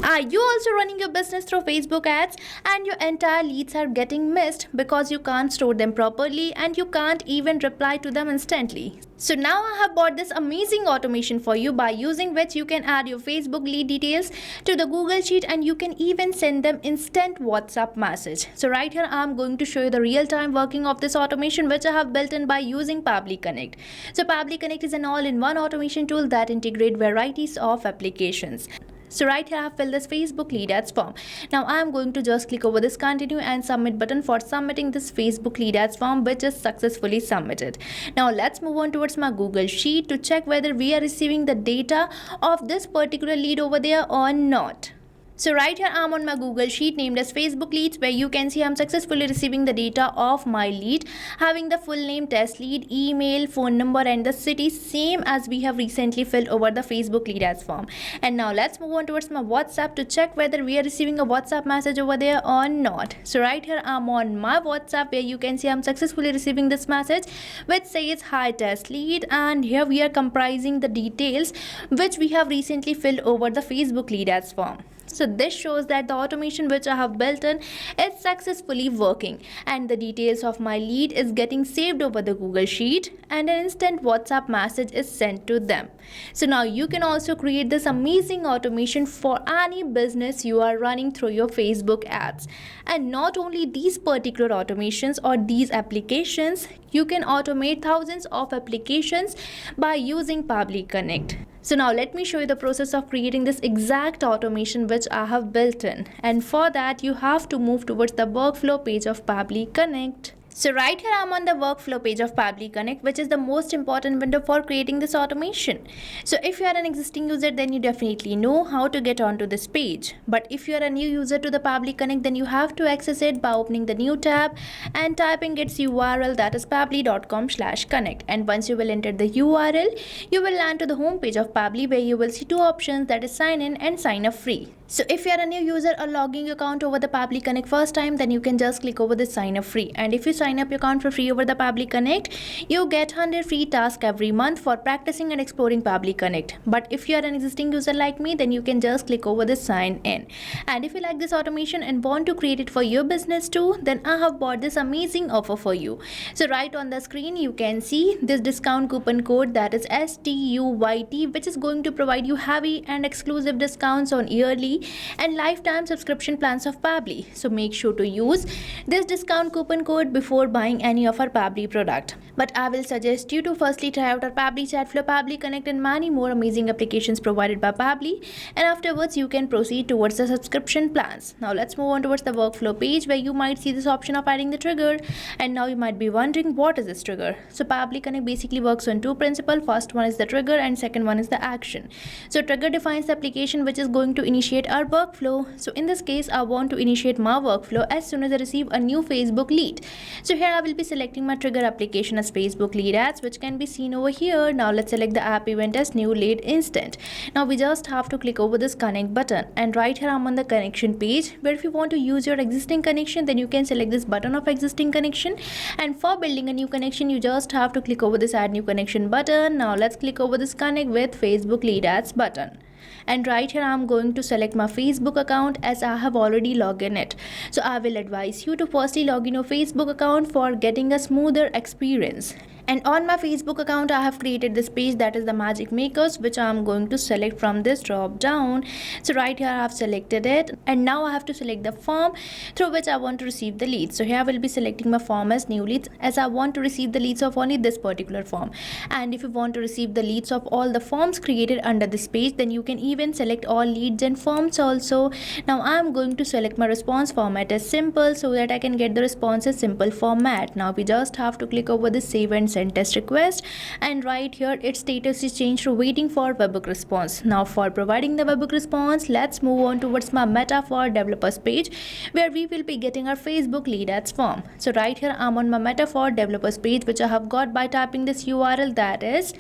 Are you also running your business through Facebook ads and your entire leads are getting missed because you can't store them properly and you can't even reply to them instantly? So now I have bought this amazing automation for you, by using which you can add your Facebook lead details to the Google Sheet and you can even send them instant WhatsApp message. So right here I am going to show you the real-time working of this automation which I have built in by using Pabbly Connect. So Pabbly Connect is an all-in-one automation tool that integrates varieties of applications. So right here I have filled this Facebook lead ads form. Now I am going to just click over this continue and submit button for submitting this Facebook lead ads form, which is successfully submitted. Now let's move on towards my Google Sheet to check whether we are receiving the data of this particular lead over there or not. So right here I'm on my Google Sheet named as Facebook Leads, where you can see I'm successfully receiving the data of my lead, having the full name, test lead, email, phone number and the city, same as we have recently filled over the Facebook lead ads form. And now let's move on towards my WhatsApp to check whether we are receiving a WhatsApp message over there or not. So right here I'm on my WhatsApp, where you can see I'm successfully receiving this message which says hi test lead, and here we are comprising the details which we have recently filled over the Facebook lead ads form. So this shows that the automation which I have built in is successfully working, and the details of my lead is getting saved over the Google Sheet and an instant WhatsApp message is sent to them. So now you can also create this amazing automation for any business you are running through your Facebook ads. And not only these particular automations or these applications, you can automate thousands of applications by using Pabbly Connect. So now let me show you the process of creating this exact automation which I have built in. And for that you have to move towards the workflow page of Pabbly Connect. So right here I'm on the workflow page of Pabbly Connect, which is the most important window for creating this automation. So if you are an existing user, then you definitely know how to get onto this page. But if you are a new user to the Pabbly Connect, then you have to access it by opening the new tab and typing its URL, that is pabbly.com/connect. And once you will enter the URL, you will land to the home page of Pabbly, where you will see two options, that is sign in and sign up free. So if you are a new user or logging your account over the Pabbly Connect first time, then you can just click over this sign up free. And if you sign up your account for free over the Pabbly Connect, you get 100 free tasks every month for practicing and exploring Pabbly Connect. But if you are an existing user like me, then you can just click over this sign in. And if you like this automation and want to create it for your business too, then I have bought this amazing offer for you. So right on the screen you can see this discount coupon code, that is STUYT, which is going to provide you heavy and exclusive discounts on yearly and lifetime subscription plans of Pabbly. So make sure to use this discount coupon code before buying any of our Pabbly product. But I will suggest you to firstly try out our Pabbly Chatflow, Pabbly Connect and many more amazing applications provided by Pabbly, and afterwards you can proceed towards the subscription plans. Now let's move on towards the workflow page, where you might see this option of adding the trigger. And now you might be wondering, what is this trigger? So Pabbly Connect basically works on two principles. First one is the trigger and second one is the action. So trigger defines the application which is going to initiate our workflow. So in this case I want to initiate my workflow as soon as I receive a new Facebook lead. So here I will be selecting my trigger application as Facebook lead ads, which can be seen over here. Now let's select the app event as new lead instant. Now we just have to click over this connect button, and right here I'm on the connection page, where if you want to use your existing connection, then you can select this button of existing connection, and for building a new connection you just have to click over this add new connection button. Now let's click over this connect with Facebook lead ads button. And right here I'm going to select my Facebook account, as I have already logged in it. So I will advise you to firstly log in your Facebook account for getting a smoother experience. And on my Facebook account I have created this page, that is the magic makers, which I am going to select from this drop down. So right here I have selected it, and now I have to select the form through which I want to receive the leads. So here I will be selecting my form as new leads, as I want to receive the leads of only this particular form. And if you want to receive the leads of all the forms created under this page, then you can even select all leads and forms also. Now I am going to select my response format as simple, so that I can get the response as simple format. Now we just have to click over this save and send test request, and right here its status is changed to waiting for webhook response. Now for providing the webhook response, let's move on towards my meta for developers page, where we will be getting our Facebook lead ads form. So right here I'm on my meta for developers page, which I have got by typing this URL, that is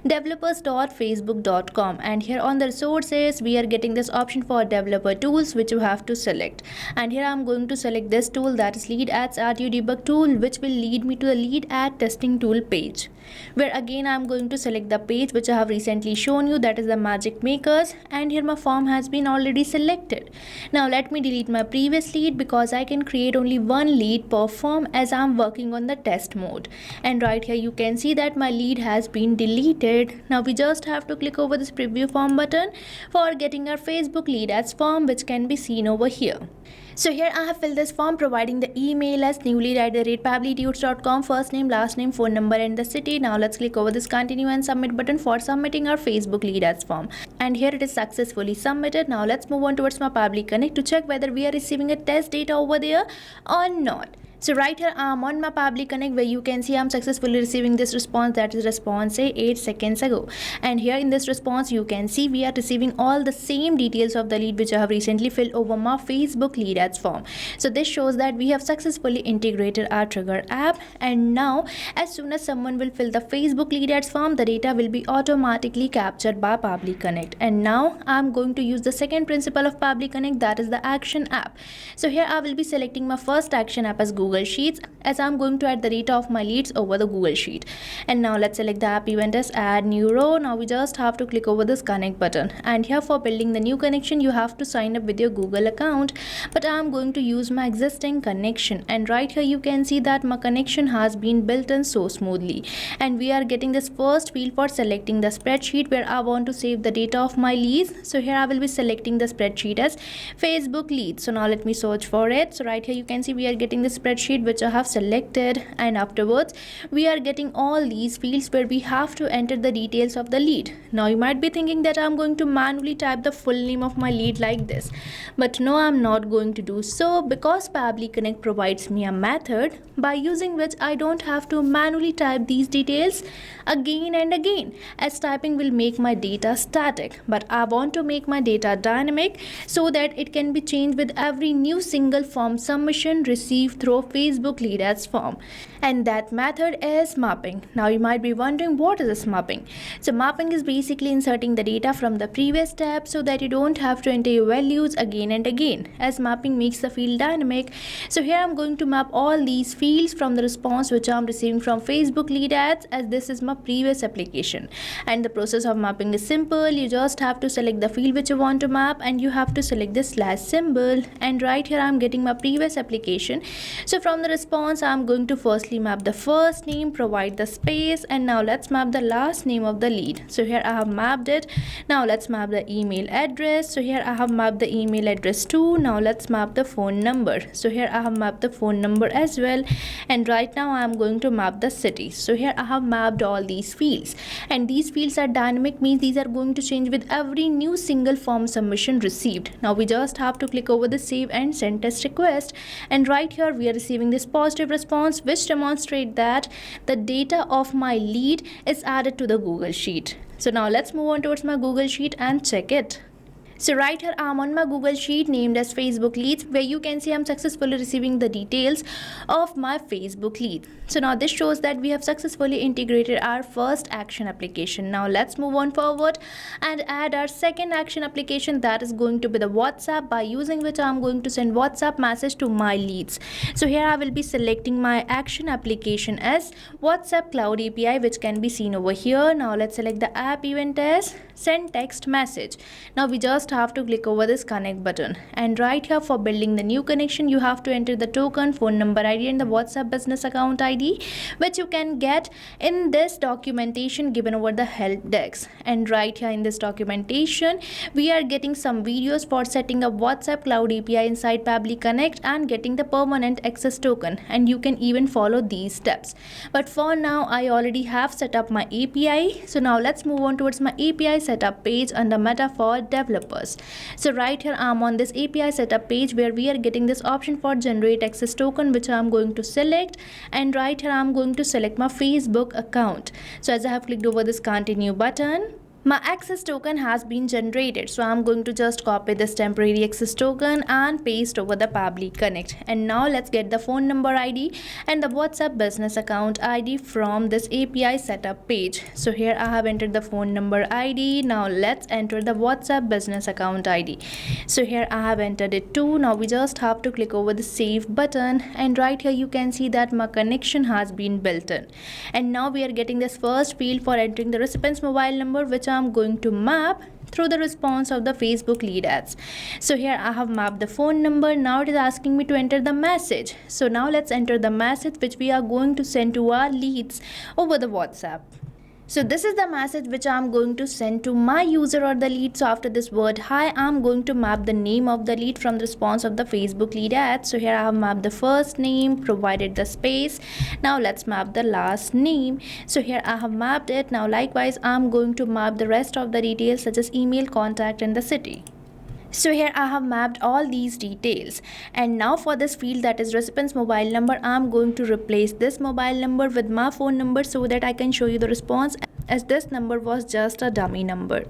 developers.facebook.com, and here on the resources we are getting this option for developer tools, which you have to select. And here I'm going to select this tool, that is lead ads RU debug tool, which will lead me to the lead ad testing tool page, where again I'm going to select the page which I have recently shown you, that is the magic makers, and here my form has been already selected. Now let me delete my previous lead because I can create only one lead per form as I'm working on the test mode. And right here you can see that my lead has been deleted. Now we just have to click over this preview form button for getting our Facebook lead ads form, which can be seen over here. So here I have filled this form providing the email as newlead@pabblytudes.com, first name, last name, phone number and the city. Now let's click over this continue and submit button for submitting our Facebook lead ads form. And here it is successfully submitted. Now let's move on towards my Pabbly Connect to check whether we are receiving a test data over there or not. So right here I'm on my Pabbly Connect, where you can see I'm successfully receiving this response, that is response say 8 seconds ago. And here in this response you can see we are receiving all the same details of the lead which I have recently filled over my Facebook lead ads form. So this shows that we have successfully integrated our trigger app, and now as soon as someone will fill the Facebook lead ads form, the data will be automatically captured by Pabbly Connect. And now I'm going to use the second principle of Pabbly Connect, that is the action app. So here I will be selecting my first action app as Google Sheets, as I'm going to add the data of my leads over the Google Sheet. And now let's select the app event as add new row. Now we just have to click over this connect button, and here for building the new connection you have to sign up with your Google account, but I'm going to use my existing connection. And right here you can see that my connection has been built in so smoothly, and we are getting this first field for selecting the spreadsheet where I want to save the data of my leads. So here I will be selecting the spreadsheet as Facebook leads. So now let me search for it. So right here you can see we are getting the spreadsheet which I have selected, and afterwards we are getting all these fields where we have to enter the details of the lead. Now you might be thinking that I'm going to manually type the full name of my lead like this, but no, I'm not going to do so, because Pabbly Connect provides me a method by using which I don't have to manually type these details again and again, as typing will make my data static, but I want to make my data dynamic so that it can be changed with every new single form submission received through Facebook lead ads form. And that method is mapping. Now you might be wondering, what is this mapping? So mapping is basically inserting the data from the previous step so that you don't have to enter your values again and again, as mapping makes the field dynamic. So here I'm going to map all these fields from the response which I'm receiving from Facebook lead ads, as this is my previous application. And the process of mapping is simple. You just have to select the field which you want to map, and you have to select the slash symbol. And right here I'm getting my previous application. So from the response I'm going to firstly map the first name, provide the space, and now let's map the last name of the lead. So here I have mapped it. Now let's map the email address. So here I have mapped the email address too. Now let's map the phone number. So here I have mapped the phone number as well. And right now I am going to map the city. So here I have mapped all these fields, and these fields are dynamic, means these are going to change with every new single form submission received. Now we just have to click over the save and send test request, and right here we are receiving this positive response which demonstrates that the data of my lead is added to the Google Sheet. So now let's move on towards my Google Sheet and check it. So right here I'm on my Google Sheet named as Facebook leads, where you can see I'm successfully receiving the details of my Facebook lead. So now this shows that we have successfully integrated our first action application. Now let's move on forward and add our second action application, that is going to be the WhatsApp, by using which I'm going to send WhatsApp message to my leads. So here I will be selecting my action application as WhatsApp Cloud API, which can be seen over here. Now let's select the app event as send text message. Now we just have to click over this connect button, and right here for building the new connection you have to enter the token, phone number ID and the WhatsApp business account ID, which you can get in this documentation given over the help desk. And right here in this documentation we are getting some videos for setting up WhatsApp Cloud API inside Pabbly Connect and getting the permanent access token, and you can even follow these steps. But for now I already have set up my API. So now let's move on towards my API setup page under Meta for developers. So right here I'm on this API setup page where we are getting this option for generate access token, which I'm going to select, and right here I'm going to select my Facebook account. So as I have clicked over this continue button, My access token has been generated, so I'm going to just copy this temporary access token and paste over the Pabbly Connect. And now let's get the phone number ID and the WhatsApp business account ID from this API setup page. So here I have entered the phone number ID. Now let's enter the WhatsApp business account ID. So here I have entered it too. Now we just have to click over the save button, and right here you can see that my connection has been built in. And now we are getting this first field for entering the recipient's mobile number, which I'm going to map through the response of the Facebook lead ads. So here I have mapped the phone number. Now it is asking me to enter the message. So now let's enter the message which we are going to send to our leads over the WhatsApp. So this is the message which I'm going to send to my user or the lead. So after this word hi, I'm going to map the name of the lead from the response of the Facebook lead ad. So here I have mapped the first name, provided the space. Now let's map the last name. So here I have mapped it. Now likewise, I'm going to map the rest of the details such as email, contact and the city. So here I have mapped all these details, and now for this field, that is recipient's mobile number, I'm going to replace this mobile number with my phone number so that I can show you the response, as this number was just a dummy number.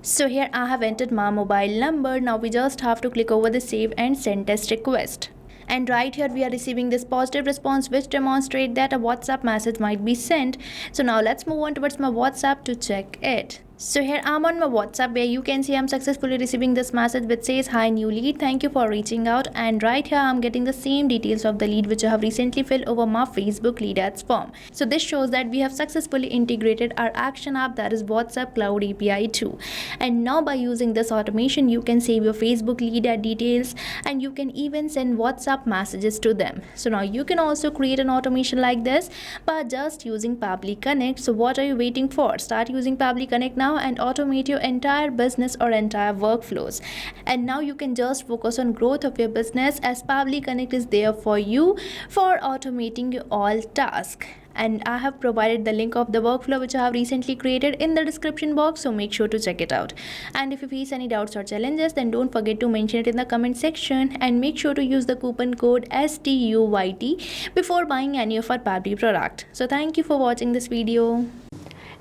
So here I have entered my mobile number. Now we just have to click over the save and send test request. And right here we are receiving this positive response which demonstrates that a WhatsApp message might be sent. So now let's move on towards my WhatsApp to check it. So here I'm on my WhatsApp, where you can see I'm successfully receiving this message which says hi new lead, thank you for reaching out. And right here I'm getting the same details of the lead which I have recently filled over my Facebook lead ads form. So this shows that we have successfully integrated our action app, that is WhatsApp Cloud API too. And now by using this automation, you can save your Facebook lead ad details and you can even send WhatsApp messages to them. So now you can also create an automation like this by just using Pabbly Connect. So what are you waiting for? Start using Pabbly Connect now and automate your entire business or entire workflows. And now you can just focus on growth of your business, as Pabbly Connect is there for you for automating your all tasks. And I have provided the link of the workflow which I have recently created in the description box, so make sure to check it out. And if you face any doubts or challenges, then don't forget to mention it in the comment section, and make sure to use the coupon code STUYT before buying any of our Pabbly product. So thank you for watching this video.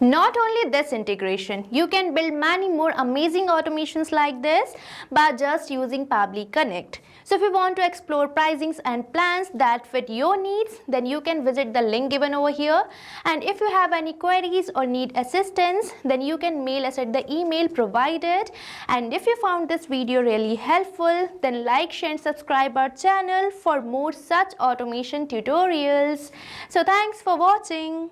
Not only this integration, you can build many more amazing automations like this by just using Pabbly Connect. So if you want to explore pricings and plans that fit your needs, then you can visit the link given over here. And if you have any queries or need assistance, then you can mail us at the email provided. And if you found this video really helpful, then like, share and subscribe our channel for more such automation tutorials. So thanks for watching.